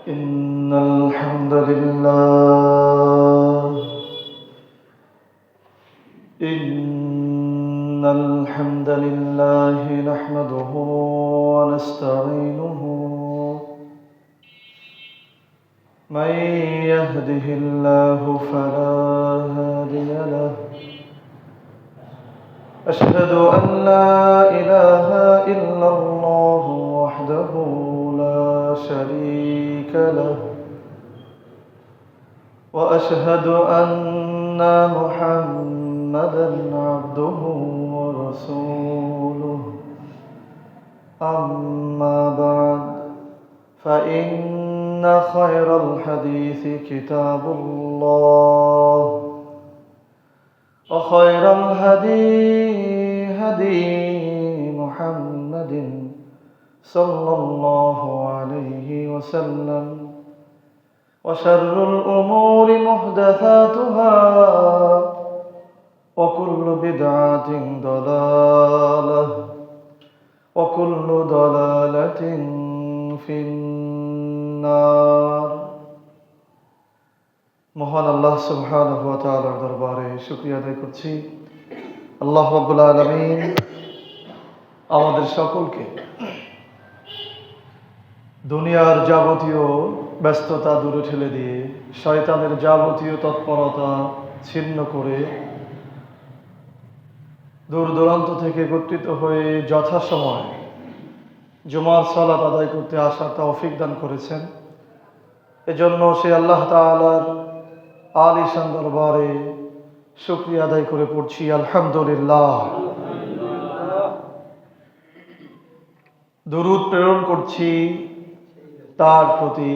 إن الحمد لله نحمده ونستعينه. من يهده الله فلا هادي له. أشهد أن لا إله إلا الله وحده لا شريك له. وأشهد أن محمدًا عبده ورسوله. أما بعد، فإن خير الحديث كتاب الله، وخير الهدي هدي محمد صلى الله عليه وسلم. وشر الأمور محدثاتها، وكل بدعة ضلالة، وكل ضلالة في النار. মহান আল্লাহ সুবহানাহু ওয়া তাআলার দরবারে শুকরিয়া আদায় করছি। আল্লাহ রাব্বুল আলামিন আমাদের সকলকে দুনিয়ার যাবতীয় ব্যস্ততা দূরে ঠেলে দিয়ে, শয়তানের যাবতীয় তৎপরতা ছিন্ন করে, দূর দূরান্ত থেকে একত্রিত হয়ে যথাসময়ে জুমার সালাত আদায় করতে আসার তৌফিক দান করেছেন। এজন্য সে আল্লাহ তাআলার আলিশান দরবারে শুকরিয়া আদায় করে পড়ছি আলহামদুলিল্লাহ। দরুদ প্রেরণ করছি তার প্রতি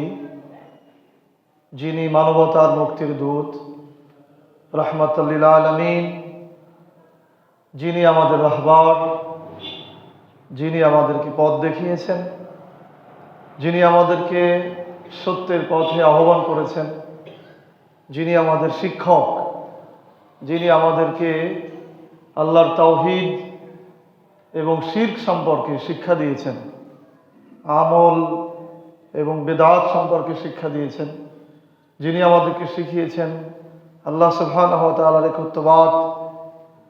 যিনি মানবতার মুক্তির দূত, রাহমাতুল লিল আলামিন, যিনি আমাদের রাহবার, যিনি আমাদেরকে পথ দেখিয়েছেন, যিনি আমাদেরকে সত্যের পথে আহ্বান করেছেন, যিনি আমাদের শিক্ষক, যিনি আমাদেরকে আল্লাহর তাওহীদ এবং শিরক সম্পর্কে শিক্ষা দিয়েছেন, আমল এবং বেদাত সম্পর্কে শিক্ষা দিয়েছেন, যিনি আমাদেরকে শিখিয়েছেন আল্লাহ সুবহানাহু ওয়া তাআলার একত্ববাদ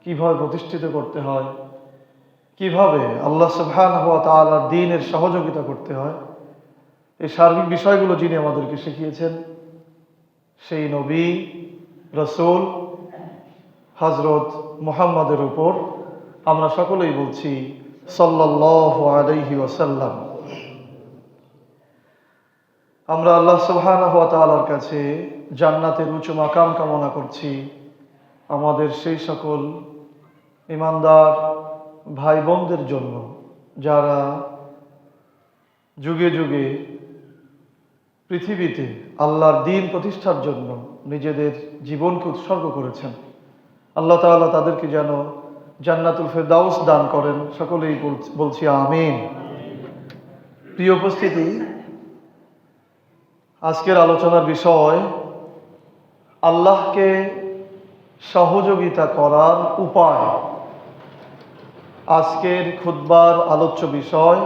কিভাবে প্রতিষ্ঠিত করতে হয়, কিভাবে আল্লাহ সুবহানাহু ওয়া তাআলার দ্বীনের সহযোগিতা করতে হয়, এই সার্বিক বিষয়গুলো যিনি আমাদেরকে শিখিয়েছেন, সেই নবী রাসূল হযরত মুহাম্মাদের উপর আমরা সকলেই বলছি সাল্লাল্লাহু আলাইহি ওয়াসাল্লাম। আমরা আল্লাহ সুবহানাহু ওয়া তাআলার কাছে জান্নাতের উঁচু মাকাম কামনা করছি। আমাদের সেই সকল ঈমানদার ভাই বোনদের জন্য যারা যুগে যুগে পৃথিবীতে আল্লাহর দ্বীন প্রতিষ্ঠার জন্য নিজেদের জীবনকে উৎসর্গ করেছেন, আল্লাহ তাআলা তাদেরকে যেন জান্নাতুল ফেরদাউস দান করেন। সকলেই বলছি আমিন। প্রিয় উপস্থিতি, আজকের আলোচনার বিষয় আল্লাহকে সহযোগিতা করার উপায়। আজকের খুতবার আলোচ্য বিষয়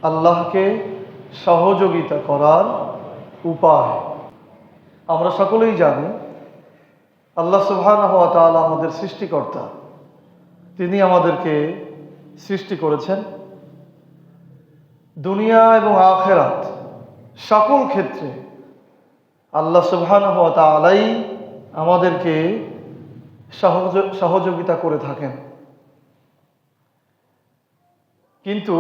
আল্লাহকে সহযোগিতা করার উপায়। আমরা সকলেই জানি আল্লাহ সুবহানাহু ওয়া তাআলা আমাদের সৃষ্টিকর্তা। তিনি আমাদেরকে সৃষ্টি করেছেন। দুনিয়া এবং আখিরাত সকল ক্ষেত্রে আল্লাহ সুবহানাহু ওয়া তাআলাই আমাদেরকে সহযোগিতা করে থাকেন। কিন্তু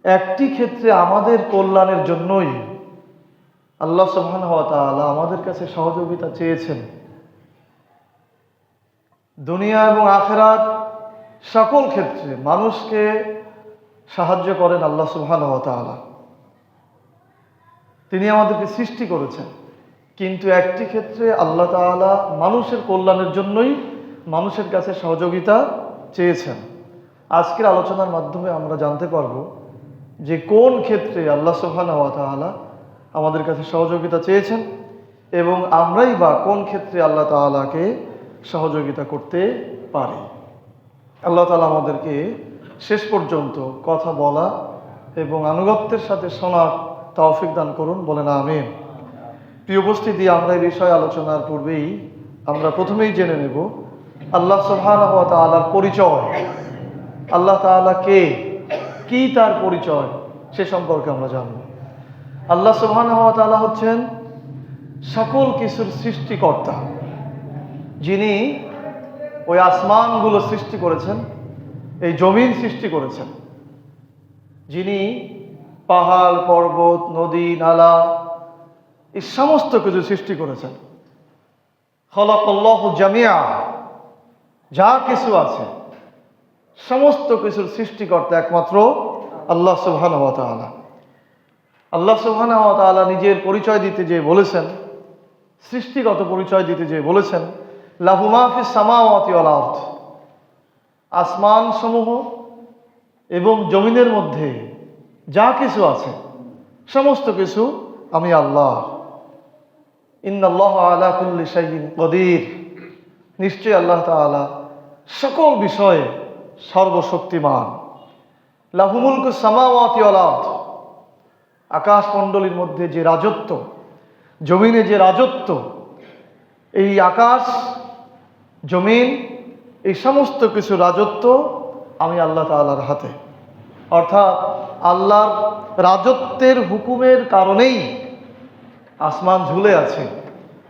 একটি ক্ষেত্রে আমাদের কল্যাণের জন্যই আল্লাহ সুবহানাহু ওয়া তাআলা আমাদের কাছে সহযোগিতা চেয়েছেন। দুনিয়া এবং আখিরাত সকল ক্ষেত্রে মানুষকে সাহায্য করেন আল্লাহ সুবহানাহু ওয়া তাআলা। তিনি আমাদেরকে সৃষ্টি করেছেন, কিন্তু একটি ক্ষেত্রে আল্লাহ তাআলা মানুষের কল্যাণের জন্যই মানুষের কাছে সহযোগিতা চেয়েছেন। আজকের আলোচনার মাধ্যমে আমরা জানতে পারব যে কোন ক্ষেত্রে আল্লাহ সুবহানাহু ওয়া তাআলা আমাদের কাছে সহযোগিতা চেয়েছেন এবং আমরাই বা কোন ক্ষেত্রে আল্লাহ তাআলাকে সহযোগিতা করতে পারি। আল্লাহ তাআলা আমাদেরকে শেষ পর্যন্ত কথা বলা এবং আনুগত্যের সাথে শোনার তৌফিক দান করুন, বলেন আমিন। প্রিয় উপস্থিতি, আমরা এই বিষয়ে আলোচনার পূর্বেই আমরা প্রথমেই জেনে নেব আল্লাহ সুবহানাহু ওয়া তাআলার পরিচয়। আল্লাহ তাআলা কে, কি তার পরিচয়, সে সম্পর্কে আমরা জানব। আল্লাহ সুবহানাহু ওয়া তাআলা হচ্ছেন সকল কিছুর সৃষ্টিকর্তা, যিনি ওই আসমানগুলো সৃষ্টি করেছেন, এই জমিন সৃষ্টি করেছেন, যিনি পাহাড় পর্বত নদী নালা এই সমস্ত কিছু সৃষ্টি করেছেন। খালাকাল্লাহু জামিআ, যা কিছু আছে সমস্ত কিছুর সৃষ্টিকর্তা একমাত্র আল্লাহ সুবহানাহু ওয়া তাআলা। আল্লাহ সুবহানাহু ওয়া তাআলা নিজের পরিচয় দিতে যে বলেছেন, সৃষ্টিগত পরিচয় দিতে যে বলেছেন, লাহু মা ফিস সামাওয়াতি ওয়াল আরদ, আসমান সমূহ এবং জমিনের মধ্যে যা কিছু আছে সমস্ত কিছু আমি আল্লাহ। ইন্নাল্লাহা আলা কুল্লি শাইইন কদির, নিশ্চয় আল্লাহ তাআলা সকল বিষয়ে সর্বশক্তিমান। লাহু মুলকুস সামাওয়াতি ওয়াল আরদ, আকাশমণ্ডলীর মধ্যে যে রাজত্ব, জমিনে যে রাজত্ব, এই আকাশ জমিন এই সমস্ত কিছু রাজত্ব আমি আল্লাহ তাআলার হাতে। অর্থাৎ আল্লাহর রাজত্বের হুকুমের কারণেই আসমান ঝুলে আছে,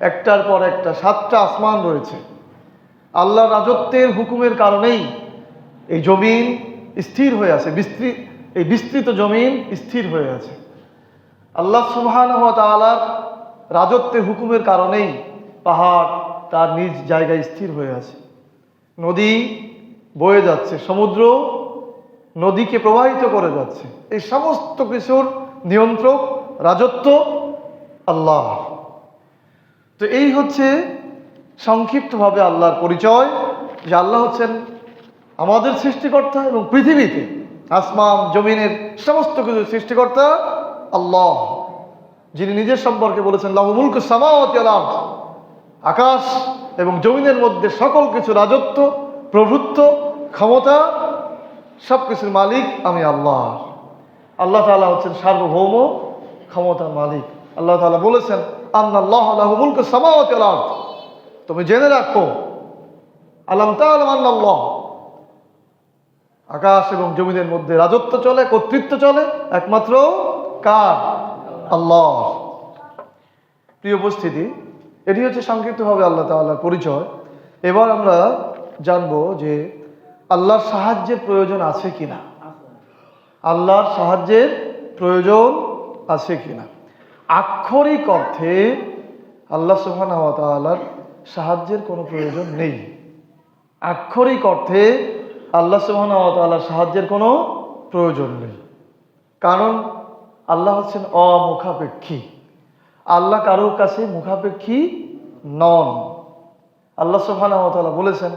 একটার পর একটা 7টা আসমান রয়েছে। আল্লাহর রাজত্বের হুকুমের কারণেই এই জমিন স্থির হয়ে আছে, এই বিস্তৃত জমিন স্থির হয়ে আছে। আল্লাহ সুবহানাহু ওয়া তাআলার রাজত্বের হুকুমের কারণেই পাহাড় তার নিজ জায়গায় স্থির হয়ে আছে, নদী বয়ে যাচ্ছে, সমুদ্র নদীকে প্রবাহিত করে যাচ্ছে। এই সমস্ত কিছুর নিয়ন্ত্রক, রাজত্ব আল্লাহ। তো এই হচ্ছে সংক্ষিপ্তভাবে আল্লাহর পরিচয়, যে আল্লাহ হচ্ছেন আমাদের সৃষ্টিকর্তা এবং পৃথিবীতে আসমান জমিনের সমস্ত কিছু সৃষ্টিকর্তা আল্লাহ, যিনি নিজের সম্পর্কে বলেছেন লাহু মুলকুস সামাওয়াতি ওয়াল আরদ, আকাশ এবং জমিনের মধ্যে সকল কিছু রাজত্ব, প্রভুত্ব, ক্ষমতা, সব কিছুর মালিক আমি আল্লাহ। আল্লাহ তাআলা হচ্ছেন সার্বভৌম ক্ষমতার মালিক। আল্লাহ তাআলা বলেছেন আন্নাল্লাহা লাহু মুলকুস সামাওয়াতি ওয়াল আরদ, তুমি জেনে রাখো, আলাম তা'লাম আন্নাল্লাহ, আকাশ এবং জমিনের মধ্যে রাজত্ব চলে, কর্তৃত্ব চলে একমাত্র কার? আল্লাহ। প্রিয় উপস্থিতি, এটি হচ্ছে সংক্ষিপ্তভাবে আল্লাহ তাআলার পরিচয়। এবার আমরা জানবো যে আল্লাহর সাহায্যের প্রয়োজন আছে কিনা, আল্লাহর সাহায্যের প্রয়োজন আছে কিনা। আক্ষরিক অর্থে আল্লাহ সুবহানাহু ওয়া তাআলার সাহায্যের কোনো প্রয়োজন নেই। আক্ষরিক অর্থে আল্লাহ সুবহানাহু ওয়া তাআলার সাহায্যের কোনো প্রয়োজন নেই, কারণ আল্লাহ হচ্ছেন অমুখাপেক্ষী। আল্লাহ কারোর কাছে মুখাপেক্ষী নন। আল্লাহ সুবহানাহু ওয়া তাআলা বলেছেন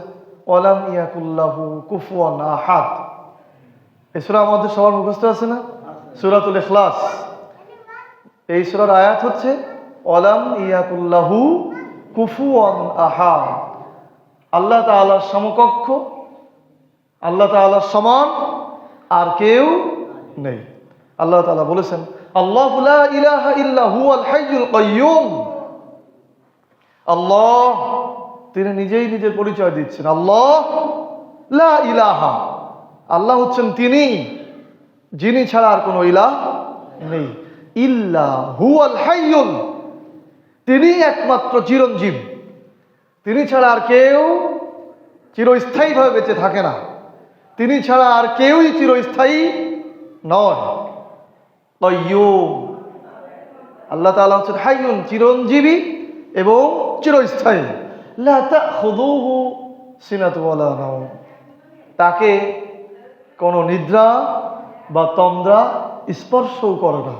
ওয়ালাম ইয়াকুল্লাহু কুফুয়ান আহাদ। এই সূরা আমাদের সবার মুখস্থ আছে না? সূরাতুল ইখলাস। এই সূরার আয়াত হচ্ছে ওয়ালাম ইয়াকুল্লাহু কুফুয়ান আহাদ। আল্লাহ তাআলার সমকক্ষ, আল্লাহ তাআলার সমান আর কেউ নেই। আল্লাহ তাআলা বলেছেন আল্লাহু লা ইলাহা ইল্লা হুয়াল হাইয়ুল কাইয়্যুম। আল্লাহ, তিনি নিজেই নিজের পরিচয় দিচ্ছেন, আল্লাহ লা ইলাহা, আল্লাহ হচ্ছেন তিনি, যিনি ছাড়া আর কোনো ইলাহ নেই, ইল্লা হুয়াল হাইয়ুল, তিনি একমাত্র চিরঞ্জীব, তিনি ছাড়া আর কেউ চিরস্থায়ীভাবে বেঁচে থাকে না, তিনি ছাড়া আর কেউই চিরস্থায়ী নয়। কাইয়্যুম, আল্লাহ তাআলা হচ্ছেন হাইয়ুন, চিরঞ্জীবী এবং চিরস্থায়ী। লা তাখুযুহু সিনাতুন ওয়ালা নাওম, তাকে কোনো নিদ্রা বা তন্দ্রা স্পর্শও করে না।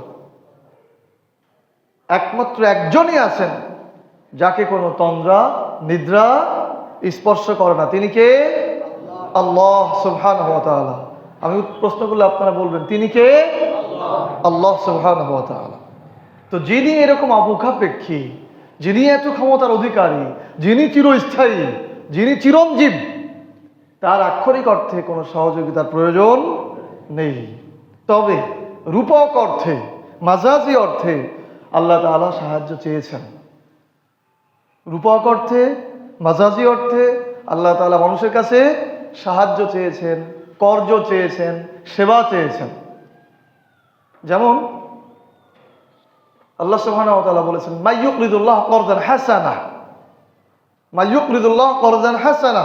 একমাত্র একজনই আছেন যাকে কোনো তন্দ্রা নিদ্রা স্পর্শ করে না, তিনি কে? আল্লাহ সুবহানাহু ওয়া তাআলা। আমি প্রশ্ন করলে আপনারা বলবেন তিনি কে? আল্লাহ সুবহানাহু ওয়া তাআলা। তো যিনি এরকম অমুখাপেক্ষী, যিনি এত ক্ষমতার অধিকারী, যিনি চিরস্থায়ী, যিনি চিরঞ্জীব, তার আক্ষরিক অর্থে কোনো সহযোগিতার প্রয়োজন নেই। তবে রূপক অর্থে মাজাজি অর্থে আল্লাহ তাআলা সাহায্য চেয়েছেন। রূপক অর্থে, মাজাজি অর্থে আল্লাহ তাআলা মানুষের কাছে সাহায্য চেয়েছেন, কর্জ চেয়েছেন, সেবা চেয়েছেন। যেমন আল্লাহ সুবহানাহু ওয়া তাআলা বলেছেন, মাইয়ুকরিদুল্লাহ করদান হাসানা, মাইয়ুকরিদুল্লাহ করদান হাসানা।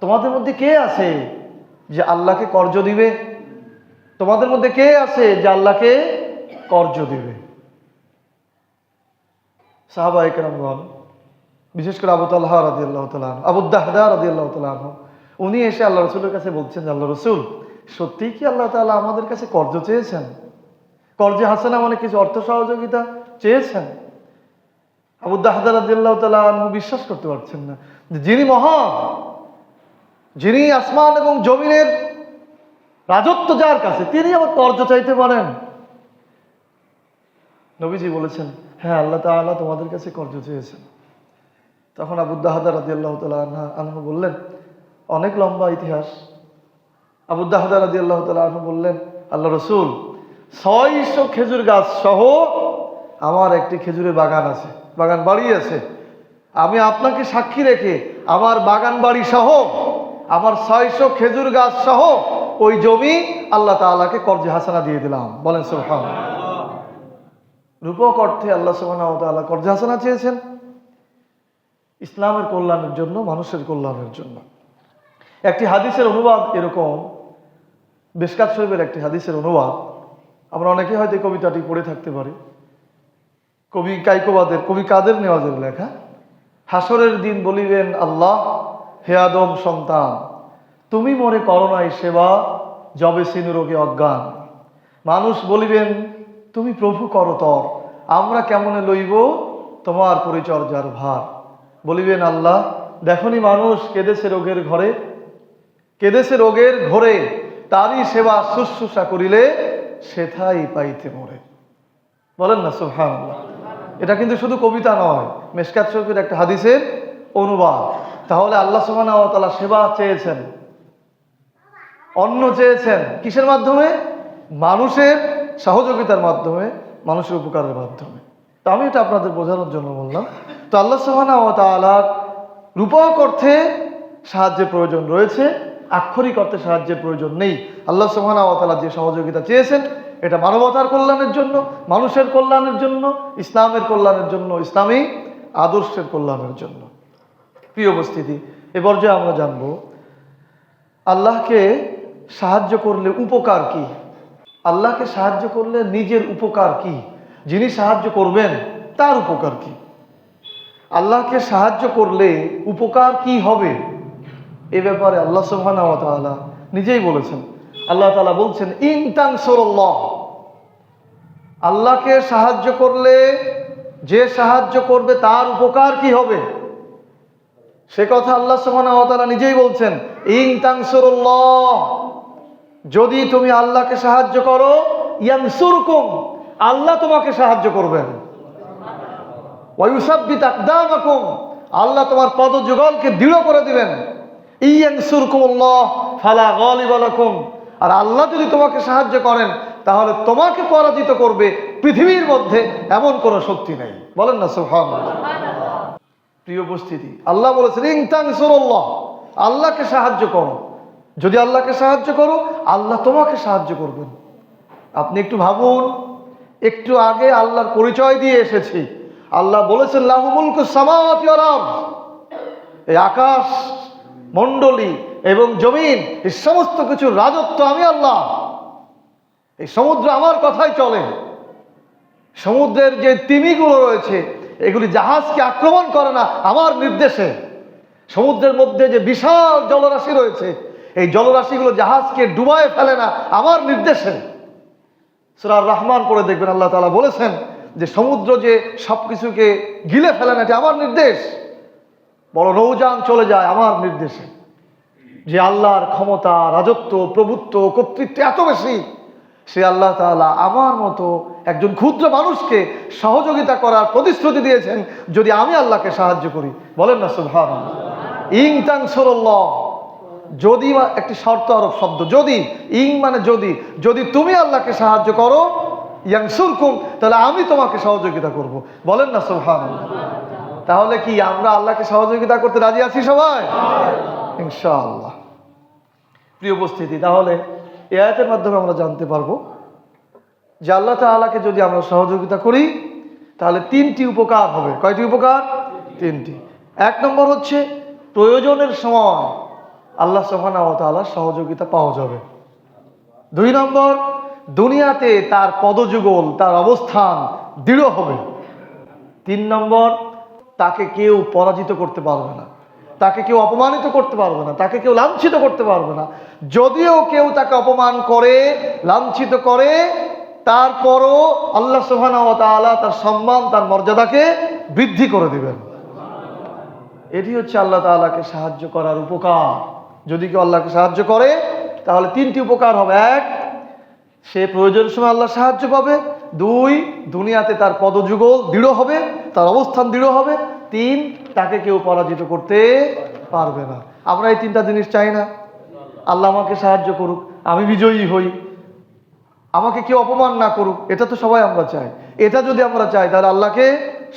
তোমাদের মধ্যে কে আছে যে আল্লাহকে কর্জ দিবে? তোমাদের মধ্যে কে আছে যে আল্লাহকে কর্জ দিবে? সাহাবায়ে কেরামগণ, বিশেষ করে আবু তালহা রাদিয়াল্লাহু তাআলা আনহু, আবু দাহদা রাদিয়াল্লাহু তাআলা আনহু, উনি এসে আল্লাহ রাসূলের কাছে বলছেন, আল্লাহ রাসূল, সত্যিই কি আল্লাহ তাআলা আমাদের কাছে কর্জ চেয়েছেন? কর্জে হাসানা মানে কিছু অর্থ সহযোগিতা চেয়েছেন? আবু দাহদা রাদিয়াল্লাহু তাআলা আনহু বিশ্বাস করতে পারছেন না যে যিনি মহান, যিনি আসমান এবং জমিনের রাজত্ব যার কাছে, তিনি আবার কর্জ চাইতে পারেন? নবীজি বলেছেন, হ্যাঁ, আল্লাহ তাআলা তোমাদের কাছে কর্জ চেয়েছেন। তখন আবু দাহদা রাদিয়াল্লাহু তাআলা আনহু বললেন, অনেক লম্বা ইতিহাস। আবু দাহদা রাদিয়াল্লাহু তাআলা আনহু বললেন, আল্লাহ রাসূল, 600 খেজুর গাছ সহ আমার একটি খেজুরের বাগান আছে, বাগান বাড়ি আছে। আমি আপনাকে সাক্ষী রেখে আমার বাগান বাড়ি সহ, আমার 600 খেজুর গাছ সহ ওই জমি আল্লাহ তাআলাকে কর্জে হাসানা দিয়ে দিলাম। বলেন সুবহানাল্লাহ। রূপক অর্থে আল্লাহ সুবহানাহু ওয়া তাআলা কর্জে হাসানা চেয়েছেন ইসলামের কল্যাণের জন্য, মানুষের কল্যাণের জন্য। একটি হাদিসের অনুবাদ এরকম, মিশকাত শরীফের একটি হাদিসের অনুবাদ, আমরা অনেকে হয়তো কবিতাটি পড়ে থাকতে পারি। কবি কায়কোবাদের, কবি কাদের নেওয়াজের লেখা। হাসরের দিন বলিবেন আল্লাহ, হে আদম সন্তান, তুমি মোরে করো নাই সেবা, যবে সিনু রোগে অজ্ঞান। মানুষ বলিবেন তুমি প্রভু করতর, আমরা কেমনে লইব তোমার পরিচর্যার ভার। বলিবেন আল্লাহ, দেখনি মানুষ কেঁদেছে রোগের ঘরে, কেঁদেছে রোগের ঘরে, তারই সেবা শুশ্রূষা করিলে সেথাই পাইতে মোরে। বলেন না সুবহানাল্লাহ। এটা কিন্তু শুধু কবিতা নয়, মিশকাত শরীফের একটা হাদিসের অনুবাদ। তাহলে আল্লাহ সুবহানাহু ওয়া তাআলা সেবা চেয়েছেন, অন্ন চেয়েছেন, কিসের মাধ্যমে? মানুষের সহযোগিতার মাধ্যমে, মানুষের উপকারের মাধ্যমে। তো আমি এটা আপনাদের বোঝানোর জন্য বললাম। তো আল্লাহ সুবহানাহু ওয়া তাআলার রূপক অর্থে সাহায্যের প্রয়োজন রয়েছে, আক্ষরিক অর্থে সাহায্যের প্রয়োজন নেই। আল্লাহ সুবহানাহু ওয়া তাআলা যে সহযোগিতা চেয়েছেন এটা মানবতার কল্যাণের জন্য, মানুষের কল্যাণের জন্য, ইসলামের কল্যাণের জন্য, ইসলামী আদর্শের কল্যাণের জন্য। প্রিয় উপস্থিতি, এ পর্যায়ে আমরা জানব আল্লাহকে সাহায্য করলে উপকার কি, আল্লাহকে সাহায্য করলে নিজের উপকার কি, যিনি সাহায্য করবেন তার উপকার কি, আল্লাহকে সাহায্য করলে উপকার কি হবে, এ ব্যাপারে আল্লাহ সুবহানাহু ওয়া তাআলা নিজেই বলেছেন। আল্লাহ তাআলা বলছেন, ইন তানসুরুল্লাহ, আল্লাহকে সাহায্য করলে যে সাহায্য করবে তার উপকার কি হবে, সে কথা আল্লাহ সুবহানাহু ওয়া তাআলা নিজেই বলছেন। ইন তানসুরুল্লাহ, যদি তুমি আল্লাহকে সাহায্য করো, ইয়ানসুরকুম, আল্লাহ তোমাকে সাহায্য করবেন। ওয়া ইউসাব্বিত আকদামাকুম, আল্লাহ তোমার পদযুগলকে দৃঢ় করে দিবেন। ইয়ানসুরকুমুল্লাহ ফালা গালিবা লাকুম, আর আল্লাহ যদি তোমাকে সাহায্য করেন তাহলে তোমাকে পরাজিত করবে পৃথিবীর মধ্যে এমন কোনো শক্তি নেই। বলেন না সুবহানাল্লাহ। প্রিয় উপস্থিতি, আল্লাহ বলেছেন ইন তানসুরুল্লাহ, আল্লাহকে সাহায্য করো। যদি আল্লাহকে সাহায্য করো, আল্লাহ তোমাকে সাহায্য করবেন। আপনি একটু ভাবুন, একটু আগে আল্লাহর পরিচয় দিয়ে এসেছি। আল্লাহ বলেছেন লাহু মুলকুস সামাওয়াতি ওয়াল আরদ, এই আকাশ মণ্ডলী এবং জমিন, এই সমস্ত কিছুর রাজত্ব আমি আল্লাহ। এই সমুদ্র আমার কথাই চলে। সমুদ্রের যে তিমিগুলো রয়েছে এগুলি জাহাজকে আক্রমণ করে না আমার নির্দেশে। সমুদ্রের মধ্যে যে বিশাল জলরাশি রয়েছে এই জলরাশিগুলো জাহাজকে ডুবায় ফেলে না আমার নির্দেশে। সূরা আর-রহমান পড়ে দেখবেন আল্লাহ তাআলা বলেছেন যে সমুদ্র যে সবকিছুকে গিলে ফেলে না, এটা আমার নির্দেশ। বড় নৌযান চলে যায় আমার নির্দেশে। যে আল্লাহর ক্ষমতা, রাজত্ব, প্রভুত্ব, কর্তৃত্ব এত বেশি, সে আল্লাহ তাআলা আমার মতো একজন ক্ষুদ্র মানুষকে সহযোগিতা করার প্রতিশ্রুতি দিয়েছেন যদি আমি আল্লাহকে সাহায্য করি। বলেন না সুবহানাল্লাহ। ইন তানসুরুল্লাহ, যদি একটি শর্ত আরোপ শব্দ, যদি, ইং মানে যদি, যদি তুমি আল্লাহকে সাহায্য করো ইয়ানসুরকুম, তাহলে আমি তোমাকে সহযোগিতা করব। বলেন না সুবহানাল্লাহ। তাহলে কি আমরা আল্লাহকে সহযোগিতা করতে রাজি আছি সবাই? ইনশাআল্লাহ। প্রিয় উপস্থিতি, তাহলে এই আয়াতের মাধ্যমে আমরা জানতে পারবো যে আল্লাহ তাআলাকে যদি আমরা সহযোগিতা করি তাহলে তিনটি উপকার হবে। কয়টি উপকার? তিনটি। এক নম্বর হচ্ছে প্রয়োজনের সময় আল্লাহ সুবহানাহু ওয়া তাআলার সহযোগিতা পাওয়া যাবে। দুই নম্বর, দুনিয়াতে তার পদযুগল, তার অবস্থান দৃঢ় হবে। তিন নম্বর, তাকে কেউ পরাজিত করতে পারবে না, তাকে কেউ অপমানিত করতে পারবে না, তাকে কেউ লাঞ্ছিত করতে পারবে না। যদিও কেউ তাকে অপমান করে, লাঞ্ছিত করে, তারপরও আল্লাহ সুবহানাহু ওয়া তাআলা তার সম্মান, তার মর্যাদাকে বৃদ্ধি করে দিবেন। এটি হচ্ছে আল্লাহ তাআলাকে সাহায্য করার উপকার। যদি কেউ আল্লাহকে সাহায্য করে তাহলে তিনটি উপকার হবে। এক, সে প্রয়োজন সময় আল্লাহ সাহায্য পাবে। দুই, দুনিয়াতে তার পদযুগল দৃঢ় হবে, তার অবস্থান দৃঢ় হবে। তিন, তাকে কেউ পরাজিত করতে পারবে না। আমরা এই তিনটা জিনিস চাই না? আল্লাহ আমাকে সাহায্য করুক, আমি বিজয়ী হই, আমাকে কেউ অপমান না করুক, এটা তো সবাই আমরা চাই। এটা যদি আমরা চাই তাহলে আল্লাহকে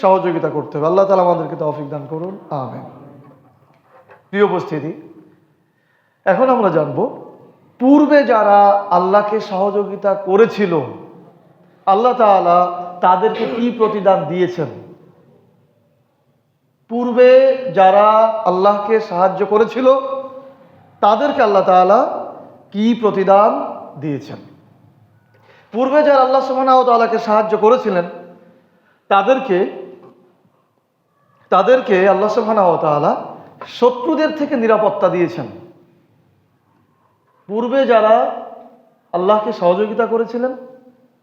সহযোগিতা করতে হবে। আল্লাহ তাআলা আমাদেরকে তৌফিক দান করুন, আমিন। প্রিয় উপস্থিতি, এখন আমরা জানব পূর্বে যারা আল্লাহকে সহযোগিতা করেছিল আল্লাহ তাআলা তাদেরকে কি প্রতিদান দিয়েছেন। পূর্বে যারা আল্লাহকে সাহায্য করেছিল তাদেরকে আল্লাহ তাআলা কি প্রতিদান দিয়েছেন। পূর্বে যারা আল্লাহ সুবহানাহু ওয়া তাআলাকে সাহায্য করেছিলেন তাদেরকে আল্লাহ সুবহানাহু ওয়া তাআলা শত্রুদের থেকে নিরাপত্তা দিয়েছেন। পূর্বে যারা আল্লাহকে সহযোগিতা করেছিলেন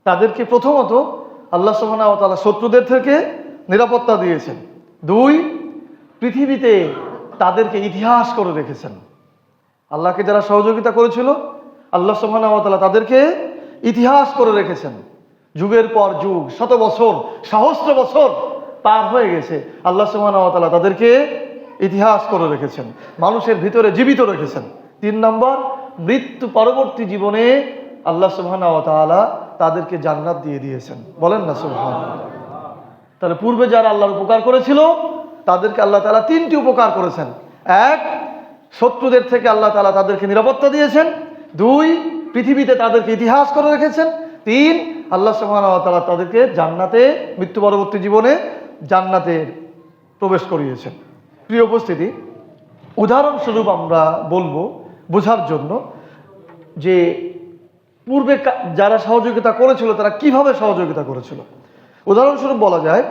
তাদেরকে প্রথমত আল্লাহ সুবহানাহু ওয়া তাআলা শত্রুদের থেকে নিরাপত্তা দিয়েছেন। দুই, পৃথিবীতে তাদেরকে ইতিহাস করে রেখেছেন। আল্লাহকে যারা সহযোগিতা করেছিল আল্লাহ সুবহানাহু ওয়া তাআলা তাদেরকে ইতিহাস করে রেখেছেন। যুগের পর যুগ, শত বছর, সহস্র বছর পার হয়ে গেছে, আল্লাহ সুবহানাহু ওয়া তাআলা তাদেরকে ইতিহাস করে রেখেছেন, মানুষের ভিতরে জীবিত রেখেছেন। তিন নম্বর, মৃত্যু পরবর্তী জীবনে আল্লাহ সুবহানাহু ওয়া তাআলা তাদেরকে জান্নাত দিয়ে দিয়েছেন। বলেন না সুবহানাল্লাহ। তাহলে পূর্বে যারা আল্লাহর উপকার করেছিল তাদেরকে আল্লাহ তাআলা তিনটি উপকার করেছেন। এক, শত্রুদের থেকে আল্লাহ তাআলা তাদেরকে নিরাপত্তা দিয়েছেন। দুই, পৃথিবীতে তাদেরকে ইতিহাস করে রেখেছেন। তিন, আল্লাহ সুবহানাহু ওয়া তাআলা তাদেরকে জান্নাতে, মৃত্যু পরবর্তী জীবনে জান্নাতে প্রবেশ করিয়েছেন। প্রিয় উপস্থিতি, উদাহরণস্বরূপ আমরা বলবো বোঝার জন্য যে পূর্বে যারা সহযোগিতা করেছিল তারা কিভাবে সহযোগিতা করেছিল। উদাহরণস্বরূপ বলা যায়,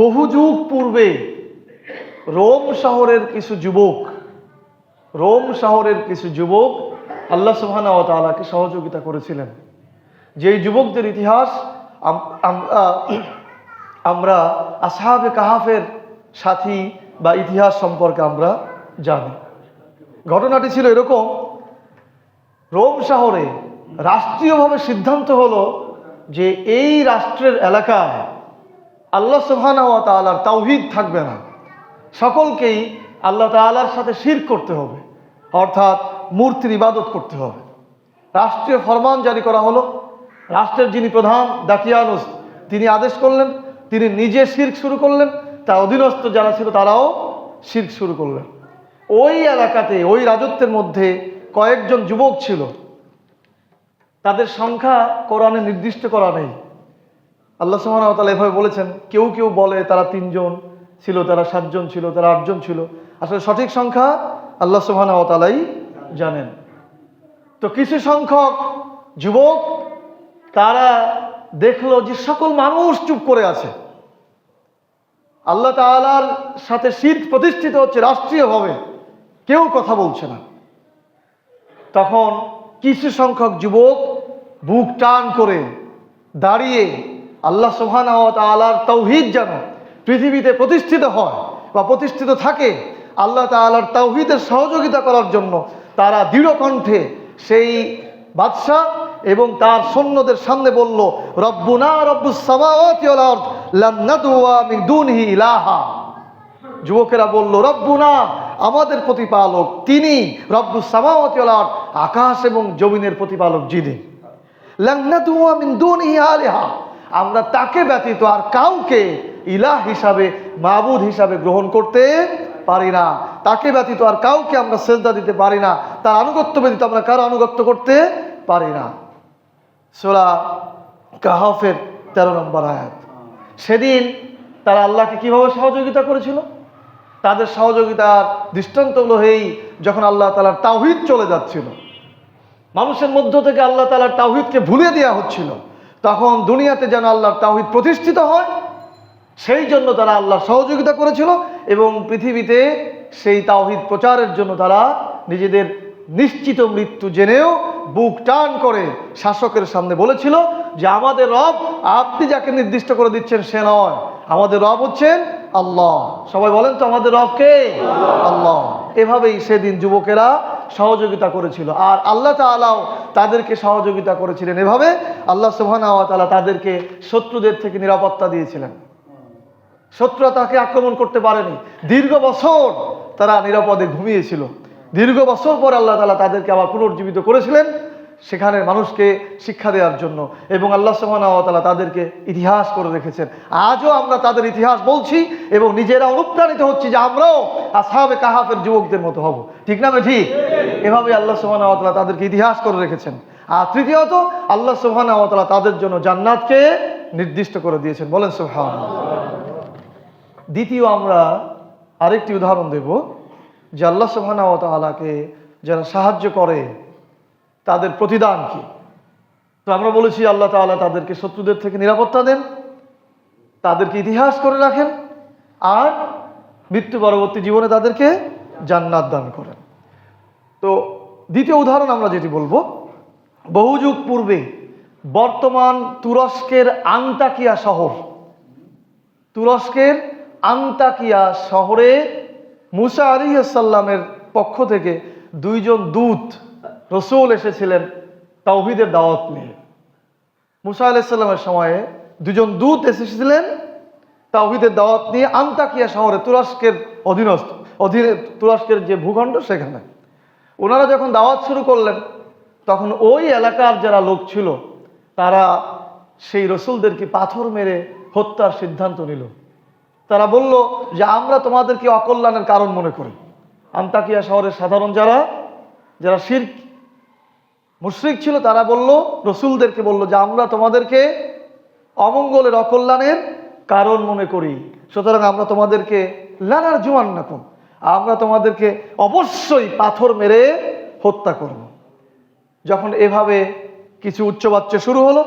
বহু যুগ পূর্বে রোম শহরের কিছু যুবক আল্লাহ সুবহানাহু ওয়া তাআলাকে সহযোগিতা করেছিলেন। যেই যুবকদের ইতিহাস আমরা আসহাবে কাহাফের সাথী বা ইতিহাস সম্পর্কে আমরা জানি। ঘটনাটি ছিল এরকম, রোম শহরে রাষ্ট্রীয়ভাবে সিদ্ধান্ত হলো যে এই রাষ্ট্রের এলাকায় আল্লাহ সুবহানাহু ওয়া তাআলার তাওহীদ থাকবে না, সকলকেই আল্লাহ তাআলার সাথে শিরক করতে হবে, অর্থাৎ মূর্তির ইবাদত করতে হবে। রাষ্ট্রীয় ফরমান জারি করা হলো। রাষ্ট্রের যিনি প্রধান দাকিয়ানুস তিনি আদেশ করলেন, তিনি নিজে শিরক শুরু করলেন, তার অধীনস্থ যারা ছিল তারাও শিরক শুরু করলেন। ওই এলাকাতে, ওই রাজত্বের মধ্যে কয়েকজন যুবক ছিল, তাদের সংখ্যা কোরআনে নির্দিষ্ট করা নেই। আল্লাহ সুবহানাহু ওয়া তাআলা এভাবে বলেছেন, কেউ কেউ বলে তারা 3 জন ছিল, তারা 7 জন ছিল, তারা 8 জন ছিল। আসলে সঠিক সংখ্যা আল্লাহ সুবহানাহু ওয়া তাআলাই জানেন। তো কিছু সংখ্যক যুবক তারা দেখলো যে সকল মানুষ চুপ করে আছে, আল্লাহ তাআলার সাথে শিরক প্রতিষ্ঠিত হচ্ছে রাষ্ট্রীয়ভাবে, কেউ কথা বলছে না। তখন কিছু সংখ্যক যুবক বুক টান করে দাঁড়িয়ে আল্লাহ সুবহানাহু ওয়া তাআলার তাওহীদ যেন পৃথিবীতে প্রতিষ্ঠিত হয় বা প্রতিষ্ঠিত থাকে, আল্লাহ তাআলার তাওহীদের সহযোগিতা করার জন্য তারা দৃঢ় কণ্ঠে সেই বাদশাহ এবং তার সৈন্যদের সামনে বলল, রব্বুনা রব্বুস সামাওয়াতি ওয়াল আরদ লান নাদউয়া মিন দুনিহি ইলাহা। যুবকেরা বলল, রব্বুনা আমাদের প্রতিপালক তিনি, রব্বুস সামাওয়াতি ওয়াল আরদ আকাশ এবং জমিনের প্রতিপালক যিনি, লান নাদউয়া মিন দুনিহি আলিহা আমরা তাকে ব্যতীত আর কাউকে ইলাহ হিসাবে, মাবুদ হিসাবে গ্রহণ করতে পারি না। তাকে ব্যতীত আর কাউকে আমরা সেজদা দিতে পারি না, তার আনুগত্য ব্যতীত আমরা কারো আনুগত্য করতে পারি না। সূরা কাহফের 13 নম্বর আয়াত। সেদিন তারা আল্লাহকে কিভাবে সহযোগিতা করেছিল? তাদের সহযোগিতার দৃষ্টান্ত হলো যখন আল্লাহ তাআলার তাওহীদ চলে যাচ্ছিল, মানুষের মধ্য থেকে আল্লাহ তাআলার তাওহীদকে ভুলিয়ে দেওয়া হচ্ছিল, তখন দুনিয়াতে যেন আল্লাহর তাওহীদ প্রতিষ্ঠিত হয় সেই জন্য তারা আল্লাহর সহযোগিতা করেছিল, এবং পৃথিবীতে সেই তাওহীদ প্রচারের জন্য তারা নিজেদের নিশ্চিত মৃত্যু জেনেও বুক টান করে শাসকের সামনে বলেছিল যে আমাদের রব আপনি যাকে নির্দিষ্ট করে দিচ্ছেন সে নয়, আমাদের রব হচ্ছেন আল্লাহ। সবাই বলেন তো আমাদের রব কে? আল্লাহ। এভাবেই সেদিন যুবকেরা সহযোগিতা করেছিল, আর আল্লাহ তাআলাও তাদেরকে সহযোগিতা করেছিলেন। এভাবে আল্লাহ সুবহানাহু ওয়া তাআলা তাদেরকে শত্রুদের থেকে নিরাপত্তা দিয়েছিলেন। শত্রুরা তাকে আক্রমণ করতে পারেনি। দীর্ঘ বছর তারা নিরাপদে ঘুমিয়েছিল। দীর্ঘ বছর পর আল্লাহ তাআলা তাদেরকে আবার পুনর্জীবিত করেছিলেন সেখানে মানুষকে শিক্ষা দেওয়ার জন্য, এবং আল্লাহ সুবহানাহু ওয়া তাআলা তাদেরকে ইতিহাস করে রেখেছেন। আজও আমরা তাদের ইতিহাস বলছি এবং নিজেরা অনুপ্রাণিত হচ্ছি যে আমরাও আসহাবে কাহাফের যুবকদের মতো হব। ঠিক না ঠিক? এভাবে আল্লাহ সুবহানাহু ওয়া তাআলা তাদেরকে ইতিহাস করে রেখেছেন। আর তৃতীয়ত আল্লাহ সুবহানাহু ওয়া তাআলা তাদের জন্য জান্নাতকে নির্দিষ্ট করে দিয়েছেন। বলেন সুবহানাল্লাহ। দ্বিতীয় আমরা আরেকটি উদাহরণ দেব যে আল্লাহ সুবহানাহু ওয়া তাআলাকে যারা সাহায্য করে তাদের প্রতিদান কি। তো আমরা বলেছি আল্লাহ তাআলা তাদেরকে শত্রুদের থেকে নিরাপত্তা দেন, তাদেরকে ইতিহাস করে রাখেন, আর মৃত্যু পরবর্তী জীবনে তাদেরকে জান্নাত দান করেন। তো দ্বিতীয় উদাহরণ আমরা যেটি বলবো, বহু যুগ পূর্বে বর্তমান তুরস্কের আন্তাকিয়া শহর, তুরস্কের আন্তাকিয়া শহরে মুসা আলাইহিস সালামের পক্ষ থেকে দুইজন দূত রসূল এসেছিলেন তাওহীদের দাওয়াত নিয়ে। মুসা আলাইহিস সালামের সময়ে দুজন দূত এসেছিলেন তাওহীদের দাওয়াত নিয়ে আন্তাকিয়া শহরে, তুরস্কের অধীনে তুরস্কের যে ভূখণ্ড সেখানে। ওনারা যখন দাওয়াত শুরু করলেন তখন ওই এলাকার যারা লোক ছিল তারা সেই রসূলদেরকে পাথর মেরে হত্যার সিদ্ধান্ত নিল। তারা বলল যে আমরা তোমাদেরকে অকল্যাণের কারণ মনে করি। আন্তাকিয়া শহরের সাধারণ যারা শিরক মুশরিক ছিল তারা বলল, রসূলদেরকে বলল যে আমরা তোমাদেরকে অমঙ্গলের অকল্যাণের কারণ মনে করি, সুতরাং আমরা তোমাদেরকে লানার জুয়ান্নাকুম, আমরা তোমাদেরকে অবশ্যই পাথর মেরে হত্যা করব। যখন এভাবে কিছু উচ্চবাচ্য শুরু হলো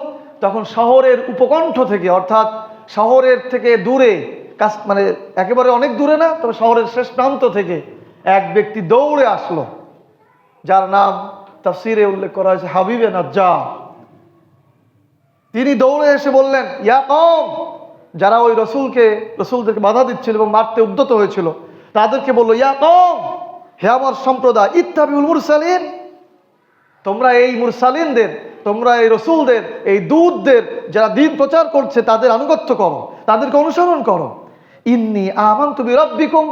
তখন শহরের উপকণ্ঠ থেকে, অর্থাৎ শহরের থেকে দূরে, মানে একেবারে অনেক দূরে না, তবে শহরের শেষ প্রান্ত থেকে এক ব্যক্তি দৌড়ে আসলো, যার নাম তাফসীরে উল্লেখ করা হয়েছে হাবিবে নাজ্জার। তিনি দৌড়ে এসে বললেন, ইয়া কওম, যারা ওই রসূলদেরকে বাধা দিচ্ছিল এবং মারতে উদ্যত হয়েছিল তাদেরকে বলল, ইয়া কওম, হে আমার সম্প্রদায়, ইত্তাবিউল মুরসালিন, তোমরা এই মুরসালিনদের, তোমরা এই রসূলদের, এই দূতদের যারা দ্বীন প্রচার করছে তাদের আনুগত্য করো, তাদেরকে অনুসরণ করো। ইন্নী আমানতু বিরাব্বিকুম,